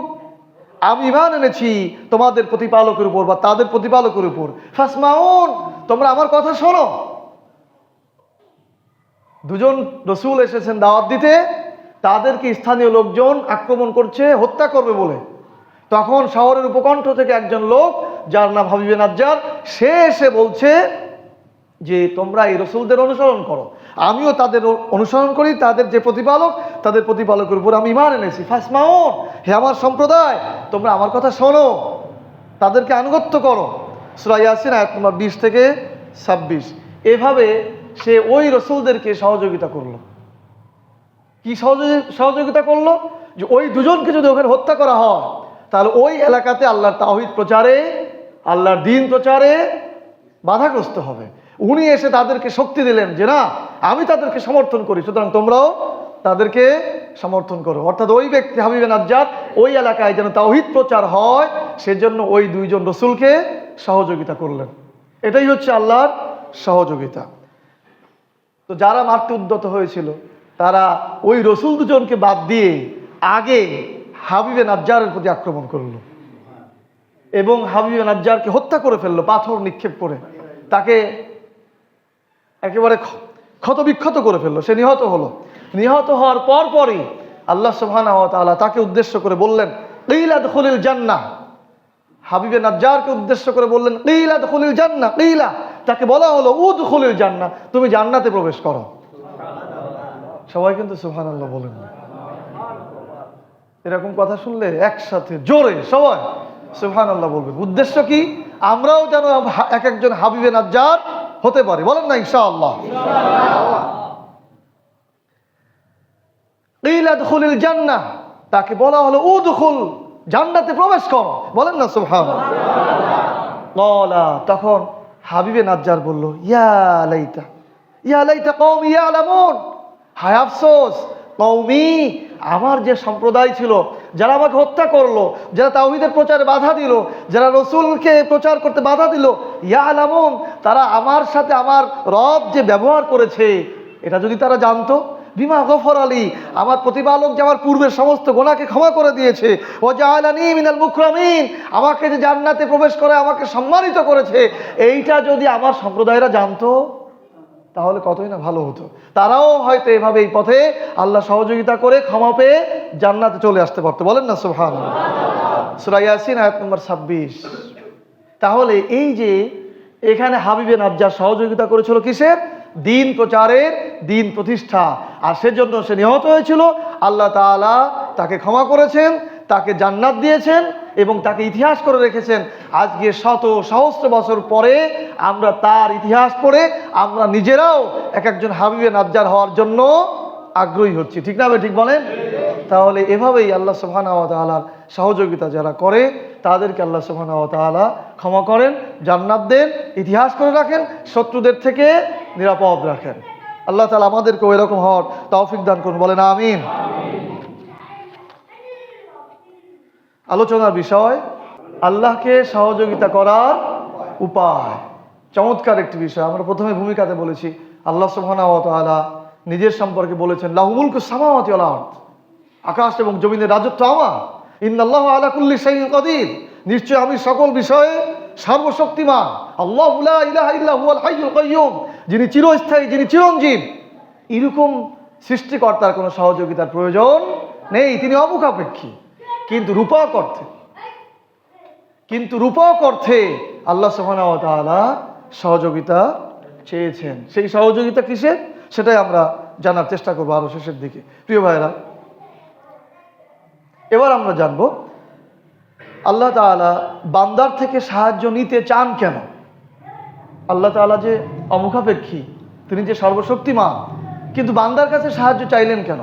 আমি ঈমান এনেছি তোমাদের প্রতিপালকের উপর বা তাদের প্রতিপালকের উপর। ফাসমাউন, তোমরা আমার কথা শোনো। দুজন রসূল এসেছেন দাওয়াত দিতে, তাদেরকে স্থানীয় লোকজন আক্রমণ করছে, হত্যা করবে বলে। তখন শহরের উপকণ্ঠ থেকে একজন লোক যার নাম হাবিবে নাজ্জার, সে এসে বলছে যে তোমরা এই রসূলদের অনুসরণ করো, আমিও তাদের অনুসরণ করি, তাদের যে প্রতিপালক তাদের প্রতিপালকের উপর আমি ঈমান এনেছি। ফাসমাউন, হে আমার সম্প্রদায়, তোমরা আমার কথা শোনো, তাদেরকে আনুগত্য করো। সূরা ইয়াসিন আয়াত নম্বর 20 থেকে 26। এভাবে সে ওই রসূলদেরকে সহযোগিতা করলো। কি সহযোগিতা করলো? যে ওই দুজনকে যদি ওখানে হত্যা করা হয় তাহলে ওই এলাকাতে আল্লাহর তাওহীদ প্রচারে, আল্লাহর দ্বীন প্রচারে বাধাগ্রস্ত হবে। উনি এসে তাদেরকে শক্তি দিলেন যে না, আমি তাদেরকে সমর্থন করি, সুতরাং তোমরাও তাদেরকে সমর্থন করো। অর্থাৎ ওই ব্যক্তি হাবিবে নাজ্জার ওই এলাকায় যেন তাওহীদ প্রচার হয় সেজন্য ওই দুইজন রসূলকে সহযোগিতা করলেন। এটাই হচ্ছে আল্লাহর সহযোগিতা। তো যারা মারতে উদ্যত হয়েছিল তারা ওই রসূল দুজনকে বাদ দিয়ে আগে হাবিবে নাজ্জারের প্রতি আক্রমণ করলো এবং হাবিবে নাজ্জারকে হত্যা করে ফেললো পাথর নিক্ষেপ করে। তাকে একেবারে ক্ষতবিক্ষত করে ফেললো, সে নিহত হলো। নিহত হওয়ার পরই আল্লাহ সুবহানাহু ওয়া তাআলা তাকে উদ্দেশ্য করে বললেন, কিলা দুখুলিল জান্নাহ। হাবিবে নাজ্জারকে উদ্দেশ্য করে বললেন, কিলা দুখুলিল জান্নাহ। কিলা, তাকে বলা হলো উদখুলিল জান্নাহ, তুমি জান্নাতে প্রবেশ করো। সবাই কিন্তু সুবহানাল্লাহ বলেন না। এরকম কথা শুনলে একসাথে জোরে সবাই সুবহানাল্লাহ বলবেন। উদ্দেশ্য কি? আমরাও যেন এক একজন হাবিবে নাজ্জার হতে পারি। বলেন না ইনশাআল্লাহ। কিলা দুখুলিল জান্নাহ, তাকে বলা হলো উদখুল, জান্নাতে প্রবেশ করো। বলেন না সুবহানাল্লাহ। ক্বালা, তখন হাবিবে নাজ্জার বলল, ইয়া লাইতা কওমি ইয়ালামুন, হায় আফসোস, কওমি, আমার যে সম্প্রদায় ছিল, যারা আমাকে হত্যা করলো, যারা তাওহীদের প্রচারে বাধা দিল, যারা রসুলকে প্রচার করতে বাধা দিল, ইয়ালামুন, তারা আমার সাথে আমার রব যে ব্যবহার করেছে এটা যদি তারা জানতো, বিমা গফর আলী, আমার প্রতিপালক যে আমার পূর্বের সমস্ত গুনাহকে ক্ষমা করে দিয়েছে, ও জাআলানী মিনাল মুকরামিন, আমাকে যে জান্নাতে প্রবেশ করে আমাকে সম্মানিত করেছে, এইটা যদি আমার সম্প্রদায়রা জানতো তাহলে কতই না ভালো হতো। তারাও হয়তো এভাবে এই পথে আল্লাহ সহযোগিতা করে ক্ষমা পেয়ে জান্নাতে চলে আসতে পারতো। বলেন না সুবহানাল্লাহ। সূরা ইয়াসিন আয়াত নম্বর 26। তাহলে এই যে এখানে হাবিবে নাজ্জার সহযোগিতা করেছিল কিসের? দিন প্রচারের, দিন প্রতিষ্ঠা, আর সেজন্য সে নিহত হয়েছিল। আল্লাহ তাআলা তাকে ক্ষমা করেছেন, তাকে জান্নাত দিয়েছেন এবং তাকে ইতিহাস করে রেখেছেন। আজকে শত সহস্র বছর পরে আমরা তার ইতিহাস পড়ে আমরা নিজেরাও এক একজন হাবিবে নাজ্জার হওয়ার জন্য আগ্রহী হচ্ছি। ঠিক না? ঠিক বলেন। তাহলে এভাবেই আল্লাহ সুবহানাহু ওয়া তাআলার সহযোগিতা যারা করে তাদেরকে আল্লাহ সুবহানাহু ওয়া তাআলা ক্ষমা করেন, জান্নাত দেন, ইতিহাস করে রাখেন, শত্রুদের থেকে নিরাপদ রাখেন। আল্লাহ তাআলা আমাদেরকে এরকম হওয়ার তৌফিক দান করুন। বলেন আমিন। আলোচনার বিষয় আল্লাহকে সহযোগিতা করার উপায়। চমৎকার একটি বিষয়। আমরা প্রথমে ভূমিকাতে বলেছি আল্লাহ সুবহানাহু ওয়া তাআলা নিজের সম্পর্কে বলেছেন, লাহু মুলকুস সামাওয়াতি ওয়াল আরদ, আকাশ এবং জমিনের রাজত্ব আমার। ইন্নাল্লাহু আলা কুল্লি শাইইন কাদির, নিশ্চয় আমি সকল বিষয়ে সর্বশক্তিমান। আল্লাহু লা ইলাহা ইল্লা হুয়াল হাইয়ুল কাইয়্যুম, যিনি চিরস্থায়ী, যিনি চিরঞ্জীব। এরকম সৃষ্টিকর্তার কোনো সহযোগিতার প্রয়োজন নেই, তিনি অমুখাপেক্ষী। কিন্তু রূপক অর্থে আল্লাহ সুবহানাহু ওয়া তাআলা সহযোগিতা চেয়েছেন। সেই সহযোগিতা কিসের সেটাই আমরা জানার চেষ্টা করবো আরো শেষের দিকে। প্রিয় ভাইরা, এবার আমরা জানব আল্লাহ তাআলা বান্দার থেকে সাহায্য নিতে চান কেন। আল্লাহ তাআলা যে অমুখাপেক্ষী, তিনি যে সর্বশক্তিমান, কিন্তু বান্দার কাছে সাহায্য চাইলেন কেন?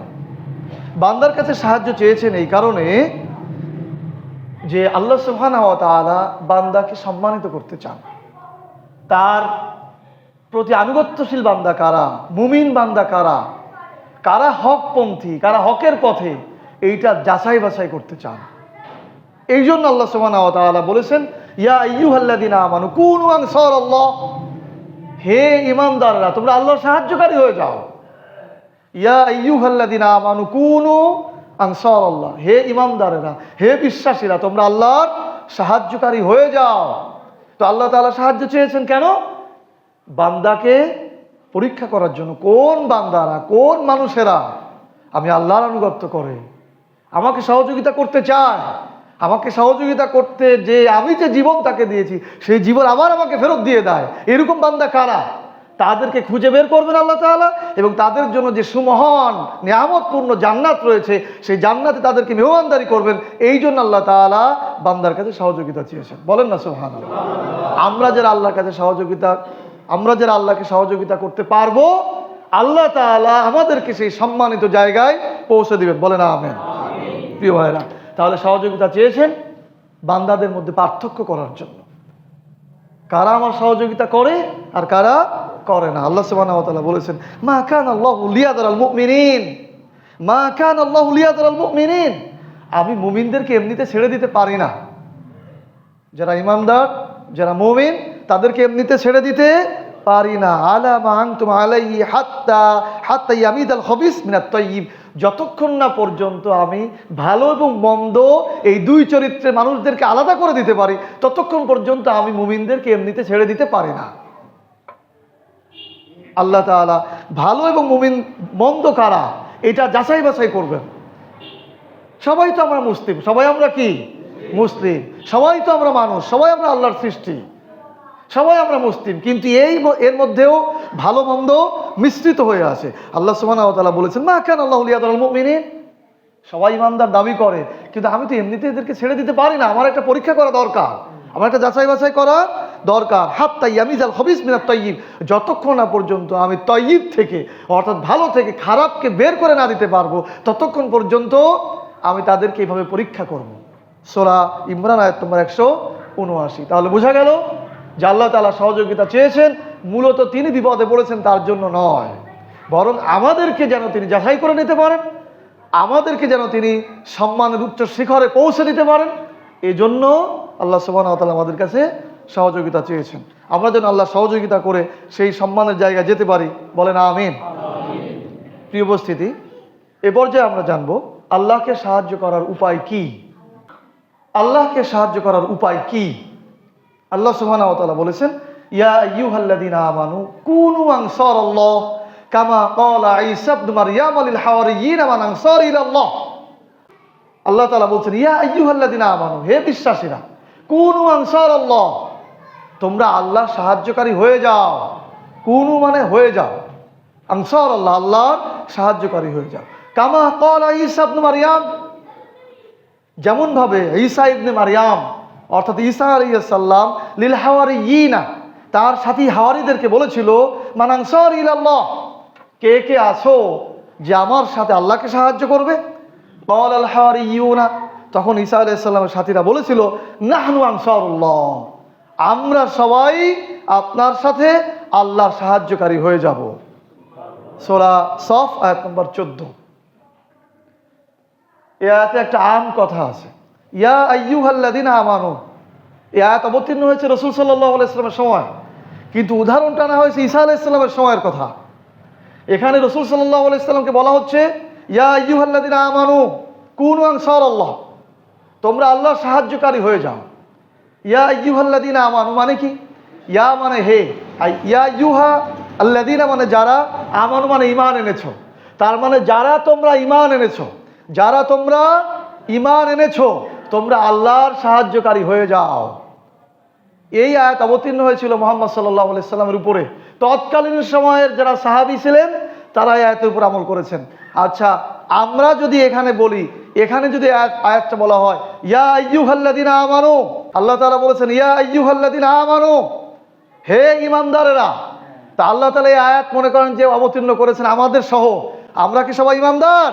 বান্দার কাছে সাহায্য চেয়েছেন এই কারণে যে আল্লাহ সুবহানাহু ওয়া তাআলা বান্দাকে সম্মানিত করতে চান। তার প্রতি আনুগত্যশীল বান্দা কারা, মুমিন বান্দা কারা, কারা হকপন্থী, কারা হকের পথে, এইটা যাচাই বাছাই করতে চান। এই জন্য আল্লাহ সুবহানাহু ওয়া তাআলা বলেছেন, ইয়া আইয়ুহাল্লাযীনা আমানু কুনু আনসারাল্লাহ, হে ঈমানদাররা তোমরা আল্লাহর সাহায্যকারী হয়ে যাও। ইয়া আইয়ুহাল্লাযীনা আমানু কুনু আনসারাল্লাহ, হে ঈমানদারেরা, হে বিশ্বাসীরা তোমরা আল্লাহর সাহায্যকারী হয়ে যাও। তো আল্লাহ তাআলা সাহায্য চেয়েছেন কেন? বান্দাকে পরীক্ষা করার জন্য। কোন বান্দারা, কোন মানুষেরা আমি আল্লাহর আনুগত্য করে আমাকে সহযোগিতা করতে চায়, আমাকে সহযোগিতা করতে যে আমি যে জীবন তাকে দিয়েছি সেই জীবন আবার আমাকে ফেরত দিয়ে দেয়, এরকম বান্দা কারা, তাদেরকে খুঁজে বের করবেন আল্লাহ তাআলা এবং তাদের জন্য যে সুমহান নিয়ামতপূর্ণ জান্নাত রয়েছে সেই জান্নাতে তাদেরকে মেহমানদারি করবেন। এই জন্য আল্লাহ তাআলা বান্দার কাছে সহযোগিতা চেয়েছেন। বলেন না সুবহানাল্লাহ। আমরা যারা আল্লাহকে সহযোগিতা করতে পারবো, আল্লাহ তাআলা আমাদেরকে সেই সম্মানিত জায়গায় পৌঁছে দিবেন। বলেন আমিন। প্রিয় ভাইরা, তাহলে সহযোগিতা চেয়েছেন বান্দাদের মধ্যে পার্থক্য করার জন্য, কারা আমার সহযোগিতা করে আর কারা করে না। আল্লাহ সুবহানাহু ওয়া তাআলা বলেছেন, মা কানাল্লাহু লিয়াযরাল মুমিনিন, মা কানাল্লাহু লিয়াযরাল মুমিনিন, আমি মুমিনদেরকে এমনিতে ছেড়ে দিতে পারি না। যারা ঈমানদার, যারা মুমিন, তাদেরকে এমনিতে ছেড়ে দিতে পারি না। আলা মা আনতুম আলাইহি হাত্তা ইয়ামিদাল খবিস মিনাত তাইয়্যিব, যতক্ষণ না পর্যন্ত আমি ভালো এবং মন্দ এই দুই চরিত্রের মানুষদেরকে আলাদা করে দিতে পারি ততক্ষণ পর্যন্ত আমি মুমিনদেরকে এমনিতে ছেড়ে দিতে পারি না। আল্লাহ তাআলা ভালো এবং মুমিন মন্দ কারা এটা যাচাই বাছাই করবেন। সবাই তো আমরা মুসলিম, সবাই আমরা কি মুসলিম, সবাই তো আমরা মানুষ, সবাই আমরা আল্লাহর সৃষ্টি, সবাই আমরা মুসলিম, কিন্তু এর মধ্যেও ভালো মন্দ মিশ্রিত হয়ে আছে। আল্লাহ সুবহানাহু ওয়া তাআলা বলেছেন, মা কানা আল্লাহু লিয়াযআল মুমিনিন, সবাই ইমানদার দাবি করে, কিন্তু আমি তো এমনিতে এদেরকে ছেড়ে দিতে পারি না, আমার একটা পরীক্ষা করা দরকার, আমার একটা যাচাই বাছাই করা দরকার। হাত্তা ইয়ামিজাল খবিস মিনাত তাইয়িব, যতক্ষণ না পর্যন্ত আমি তাইয়িব থেকে অর্থাৎ ভালো থেকে খারাপকে বের করে না দিতে পারবো, ততক্ষণ পর্যন্ত আমি তাদেরকে এইভাবে পরীক্ষা করব। সূরা ইমরান আয়াত নম্বর 179। তাহলে বোঝা গেল যে আল্লাহ তাআলা সহযোগিতা চেয়েছেন, মূলত তিনি বিপদে পড়েছেন তার জন্য নয়, বরং আমাদেরকে যেন তিনি যাচাই করে নিতে পারেন, আমাদেরকে যেন তিনি সম্মানের উচ্চ শিখরে পৌঁছে দিতে পারেন, এই জন্য আল্লাহ সুবহানাহু ওয়া তাআলা আমাদের কাছে সহযোগিতা চেয়েছেন। আমরা যেন আল্লাহ সহযোগিতা করে সেই সম্মানের জায়গায় যেতে পারি, বলেন আমিন। প্রিয় উপস্থিতি, এ পর্যায়ে আমরা জানবো আল্লাহকে সাহায্য করার উপায় কি। আল্লাহকে সাহায্য করার উপায় কি? আল্লাহ সুবহানাহু ওয়া তাআলা বলেছেন, ইয়া আইয়ুহাল্লাযীনা আমানু কুনু আনসারাল্লাহ কামা ক্বালা ঈসা ইবনে মারইয়াম লিল হাওয়ারিয়্যিনা মান আনসারি ইলাল্লাহ। আল্লাহ তাআলা বলছেন, ইয়া আইয়ুহাল্লাযীনা আমানু, হে বিশ্বাসীরা, কুনু আনসারাল্লাহ, তোমরা আল্লাহর সাহায্যকারী হয়ে যাও। কুনু মানে হয়ে যাও, আনসারাল্লাহ আল্লাহর সাহায্যকারী হয়ে যাও। কামা ক্বালা ঈসা ইবনে মারইয়াম, যেমন ভাবে ঈসা ইবনে মারইয়াম অর্থাৎ ঈসা আলাইহিস সালাম লিল হাওয়ারিয়্যিনা, তার সাথী হাওয়ারীদেরকে বলেছিল, মান আনসারি ইলাল্লাহ, কে কে আছো যে আমার সাথে আল্লাহকে সাহায্য করবে? ক্বাল আল হাওয়ারিয়্যুনা, তখন ঈসা আলাইহিস সালামের সাথীরা বলেছিল, নাহনু আনসারুল্লাহ, আমরা সবাই আপনার সাথে আল্লাহর সাহায্যকারী হয়ে যাব। সূরা সফ আয়াত নম্বর 14। এই আয়াতে একটা আম কথা আছে, ইয়া আইয়ুহাল্লাযীনা আমানু। এই আয়াত অবতীর্ণ হয়েছে রাসূল সাল্লাল্লাহু আলাইহি ওয়াসাল্লামের সময়, কিন্তু উদাহরণ টানা হয়েছে ঈসা আলাইহিস সালামের সময়ের কথা। এখানে রাসূল সাল্লাল্লাহু আলাইহি ওয়াসাল্লামকে বলা হচ্ছে, ইয়া আইয়ুহাল্লাযীনা আমানু কুনু আনসারাল্লাহ, তোমরা আল্লাহর সাহায্যকারী হয়ে যাও। ইয়া আইয়ুহাল্লাযীনা আমানু মানে কি? ইয়া মানে হে, ইয়া আইয়ুহা আল্লাযীনা মানে যারা, আমানু মানে ঈমান এনেছো। তার মানে যারা তোমরা ঈমান এনেছো, যারা তোমরা ঈমান এনেছো, তোমরা আল্লাহর সাহায্যকারী হয়ে যাও। এই আয়াত অবতীর্ণ হয়েছিল মুহাম্মদ সাল্লাল্লাহু আলাইহি সাল্লামের উপরে। তৎকালীন সময়ের যারা সাহাবী ছিলেন তারা এই আয়াতের উপর আমল করেছেন। আচ্ছা, আমরা যদি এখানে বলি, এখানে যদি আয়াতটা বলা হয় ইয়া আইয়ুহাল্লাযীনা আমানু, আল্লাহ তাআলা বলেছেন ইয়া আইয়ুহাল্লাযীনা আমানু, হে ঈমানদারেরা, তা আল্লাহ তাআলা এই আয়াত মনে করেন যে অবতীর্ণ করেছেন আমাদের সহ। আমরা কি সবাই ঈমানদার?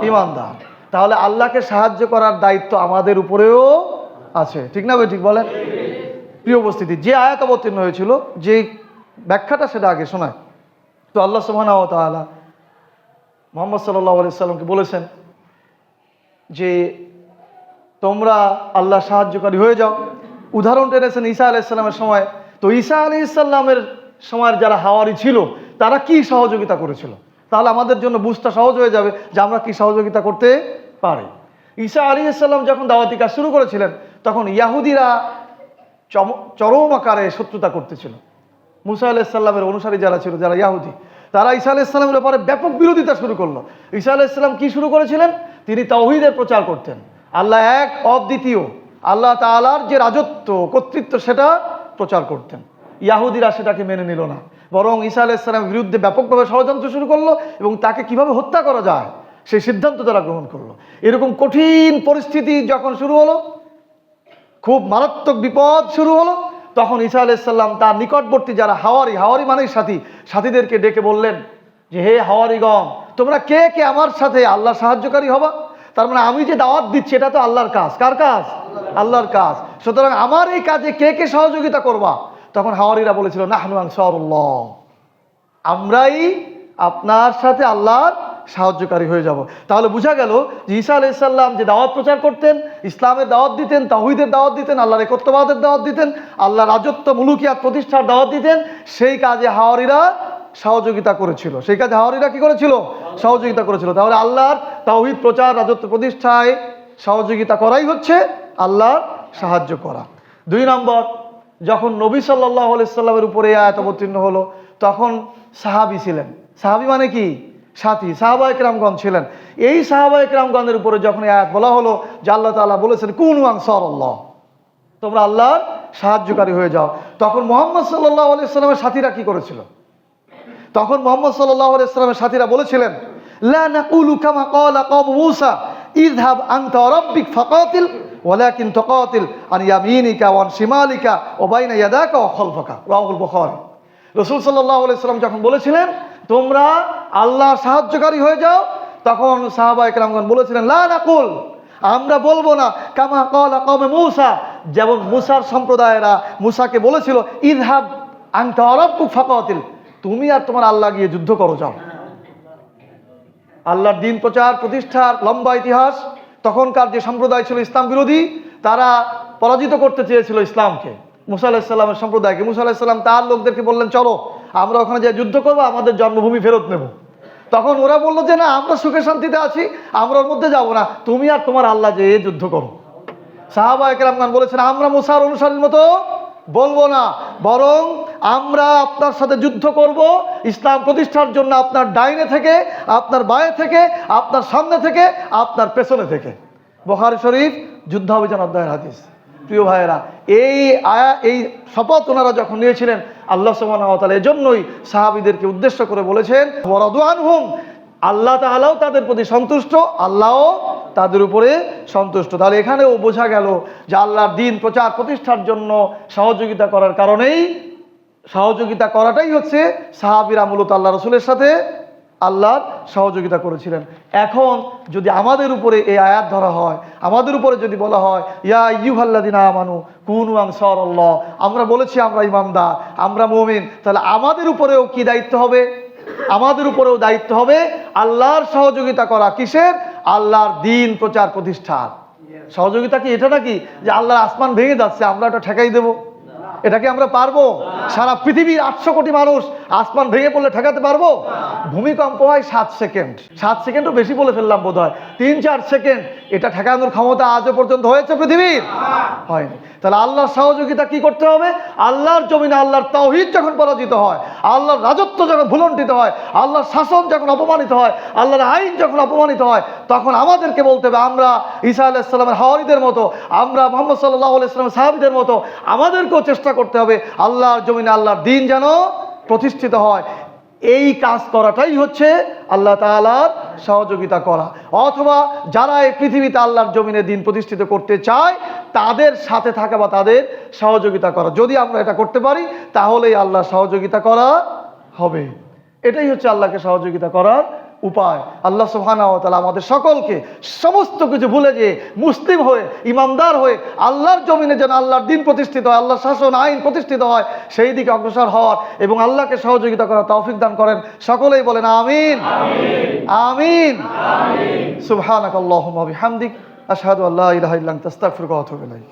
ঈমানদার। তাহলে আল্লাহকে সাহায্য করার দায়িত্ব আমাদের উপরেও আছে, ঠিক না ভাই? ঠিক বলেন। প্রিয় উপস্থিতি, যে আয়াত অবতীর্ণ হয়েছিল, যে ব্যাখ্যাটা সেটা আগে শোনায়। তো আল্লাহ সুবহানাহু ওয়া তাআলা মুহাম্মদ সাল্লাল্লাহু আলাইহি সাল্লামকে বলেছেন যে তোমরা আল্লাহ সাহায্যকারী হয়ে যাও। উদাহরণ টেনেছেন ঈসা আলাইহিস সালামের সময়। তো ঈসা আলাইহিস সালামের সময়ের যারা হাওয়ারি ছিল তারা কি সহযোগিতা করেছিল, তাহলে আমাদের জন্য বুঝতে সহজ হয়ে যাবে যে আমরা কি সহযোগিতা করতে পারি। ঈসা আলাইহিস সালাম যখন দাওয়াতি কাজ শুরু করেছিলেন, তখন ইহুদিরা চরম আকারে শত্রুতা করতেছিল। মুসা আলাইহিস সালামের অনুসারী যারা ছিল, যারা ইহুদি, তারা ঈসা আলাইহিস সালামের ব্যাপারে ব্যাপক বিরোধিতা শুরু করলো। ঈসা আলাইহিস সালাম কি শুরু করেছিলেন? তিনি তাওহীদের প্রচার করতেন, আল্লাহ এক অদ্বিতীয়, আল্লাহ তাআলার যে রাজত্ব কর্তৃত্ব সেটা প্রচার করতেন। ইহুদিরা সেটাকে মেনে নিল না, বরং ঈসা আলাইহিস সালামের বিরুদ্ধে ব্যাপকভাবে ষড়যন্ত্র শুরু করলো এবং তাকে কিভাবে হত্যা করা যায় সেই সিদ্ধান্ত তারা গ্রহণ করলো। এরকম কঠিন পরিস্থিতি যখন শুরু হলো, খুব মারাত্মক বিপদ শুরু হলো, তখন ঈসা আলাইহিস সালাম তার নিকটবর্তী যারা হাওয়ারি মানে সাথীদেরকে ডেকে বললেন যে হে হাওয়ারিগণ, তোমরা কে কে আমার সাথে আল্লাহর সাহায্যকারী হবা? তার মানে আমি যে দাওয়াত দিচ্ছি এটা তো আল্লাহর কাজ। কার কাজ? আল্লাহর কাজ। সুতরাং আমার এই কাজে কে কে সহযোগিতা করবা? তখন হাওয়ারিরা বলেছিল নাহনু আনসারুল্লাহ, আমরাই আপনার সাথে আল্লাহর সাহায্যকারী হয়ে যাব। তাহলে বোঝা গেল যে ঈসা আলাইহিস সালাম যে দাওয়াত প্রচার করতেন, ইসলামের দাওয়াত দিতেন, তাওহীদের দাওয়াত দিতেন, আল্লাহর একত্ববাদের দাওয়াত দিতেন, আল্লাহর রাজত্ব মুলুকিয়াত প্রতিষ্ঠার দাওয়াত দিতেন, সেই কাজে হাওয়ারিরা সহযোগিতা করেছিল। সেই কাজে হাওয়ারিরা কি করেছিল? সহযোগিতা করেছিল। তাহলে আল্লাহর তাওহীদ প্রচার, রাজত্ব প্রতিষ্ঠায় সহযোগিতা করাই হচ্ছে আল্লাহর সাহায্য করা। 2 নম্বর, যখন নবী সাল্লাল্লাহু আলাইহি সাল্লামের উপরে আয়াত অবতীর্ণ হলো, তখন সাহাবী ছিলেন। সাহাবী মানে কি? সাথী। সাহাবায়ে কেরামগণ ছিলেন। এই সাহাবায়ে কেরামগণের উপরে যখন এই আয়াত বলা হলো যে আল্লাহ তাআলা বলেছেন কুনু আনসারাল্লাহ, তোমরা আল্লাহর সাহায্যকারী হয়ে যাও, তখন মুহাম্মদ সাল্লাল্লাহু আলাইহি ওয়াসাল্লামের সাথীরা কি করেছিল? তখন মুহাম্মদ সাল্লাল্লাহু আলাইহি ওয়াসাল্লামের সাথীরা বলেছিলেন লা নাকুলু কামা ক্বালা কওম মূসা ইযহাব আনতা ওয়া রাব্বিক ফাকাতিল ওয়ালাকিন তুকাতিল আন ইয়ামিনিকা ওয়া আন শিমালিকা ওয়া বাইনা ইয়াদাকা ওয়া খালফাকা, রাওয়াহুল বুখারী। রাসূল সাল্লাল্লাহু আলাইহি ওয়াসাল্লাম যখন বলেছিলেন তোমরা আল্লাহর সাহায্যকারী হয়ে যাও, তখন সাহাবায়ে কেরামগণ বলেছিলেন লা নাকুল, আমরা বলবো না কামা ক্বালা কওম মূসা, যেমন মুসার সম্প্রদায়েরা মুসাকে বলেছিল ইযহাব আনতা ওয়া রাব্বুক ফাকাতিল, তুমি আর তোমার আল্লাহ গিয়ে যুদ্ধ করো যাও। আল্লাহর দ্বীন প্রচার প্রতিষ্ঠার লম্বা ইতিহাস। তখনকার যে সম্প্রদায় ছিল ইসলাম বিরোধী, তারা পরাজিত করতে চেয়েছিল ইসলামকে, মুসা আলাইহিস সালামের সম্প্রদায়কে। মুসা আলাইহিস সালাম তার লোকদেরকে বললেন চলো আমরা ওখানে যে যুদ্ধ করবো, আমাদের জন্মভূমি ফেরত নেব। তখন ওরা বললো যে না, আমরা সুখে শান্তিতে আছি, আমরা ওর মধ্যে যাবো না, তুমি আর তোমার আল্লাহ যে যুদ্ধ করো। সাহাবায়ে কেরামগণ বলেছেন আমরা মুসার অনুসারীর মতো বলবো না, বরং আমরা আপনার সাথে যুদ্ধ করব ইসলাম প্রতিষ্ঠার জন্য, আপনার ডাইনে থেকে, আপনার বাঁয়ে থেকে, আপনার সামনে থেকে, আপনার পেছনে থেকে। বুখারী শরীফ যুদ্ধাভিযান অধ্যায়ের হাদিস। প্রিয় ভাইয়েরা, এই শপথ ওনারা যখন নিয়েছিলেন, আল্লাহ সুবহানাহু ওয়া তাআলা এজন্যই সাহাবীদেরকে উদ্দেশ্য করে বলেছেন ওয়ারাদু আনহুম, আল্লাহ তাআলাও তাদের প্রতি সন্তুষ্ট, আল্লাহও তাদের উপরে সন্তুষ্ট। তাহলে এখানেও বোঝা গেল যে আল্লাহর দ্বীন প্রচার প্রতিষ্ঠার জন্য সহযোগিতা করার কারণেই, সহযোগিতা করাটাই হচ্ছে সাহাবীরা মূলত আল্লাহ রাসূলের সাথে আল্লাহর সহযোগিতা করেছিলেন। এখন যদি আমাদের উপরে এই আয়াত ধরা হয়, আমাদের উপরে যদি বলা হয় ইয়া আইয়ুহাল্লাযিনা আমানু কুনু আনসারাল্লাহ, আমরা বলেছি আমরা ইমানদার, আমরা মুমিন, তাহলে আমাদের উপরেও কি দায়িত্ব হবে? আমাদের উপরেও দায়িত্ব হবে আল্লাহর সহযোগিতা করা। কিসের? আল্লাহর দ্বীন প্রচার প্রতিষ্ঠার সহযোগিতা। কি এটা নাকি যে আল্লাহর আসমান ভেঙে যাচ্ছে আমরা এটা ঠেকাই দেব? এটা কি আমরা পারবো? সারা পৃথিবীর 800 কোটি মানুষ আসমান ভেঙে পড়লে ঠেকাতে পারবো? ভূমিকম্প হয় 7 সেকেন্ড, 7 সেকেন্ডও বেশি বলে ফেললাম বোধ হয়, 3-4 সেকেন্ড, এটা ঠেকানোর ক্ষমতা আজও পর্যন্ত হয়েছে পৃথিবীর? হয়নি। তাহলে আল্লাহর সহযোগিতা কি করতে হবে? আল্লাহর জমিনে আল্লাহর তাওহীদ যখন পরাজিত হয়, আল্লাহর রাজত্ব যখন ভুলণ্ঠিত হয়, আল্লাহর শাসন যখন অপমানিত হয়, আল্লাহর আইন যখন অপমানিত হয়, তখন আমাদেরকে বলতে হবে আমরা ঈসা আলাইহিস সালামের হাওয়ারীদের মতো, আমরা মুহাম্মদ সাল্লাল্লাহু আলাইহি ওয়াসাল্লামের সাহাবীদের মতো আমাদেরকেও চেষ্টা করতে হবে আল্লাহর জমিনে আল্লাহর দ্বীন যেন প্রতিষ্ঠিত হয়। এই কাজ করাটাই হচ্ছে আল্লাহ তাআলার সহযোগিতা করা। অথবা যারা এই পৃথিবীতে আল্লাহর জমিনে দ্বীন প্রতিষ্ঠিত করতে চায় তাদের সাথে থাকা বা তাদের সহযোগিতা করা, যদি আমরা এটা করতে পারি তাহলেই আল্লাহ সহযোগিতা করা হবে। এটাই হচ্ছে আল্লাহকে সহযোগিতা করার উপায়। আল্লাহ সুবহানাহু ওয়া তাআলা আমাদের সকলকে সমস্ত কিছু ভুলে যেয়ে মুসলিম হয়ে ইমানদার হয়ে আল্লাহর জমিনে যেন আল্লাহর দ্বীন প্রতিষ্ঠিত হয়, আল্লাহর শাসন আইন প্রতিষ্ঠিত হয়, সেই দিকে অগ্রসর হওয়ার এবং আল্লাহকে সহযোগিতা করার তৌফিক দান করেন। সকলেই বলেন আমিন আমিন। সুবহানাকাল্লাহুম্মা ওয়া বিহামদিক আশহাদু আল্লা ইলাহা ইল্লা আনতা আস্তাগফিরুকা ওয়া আতুবু ইলাইক।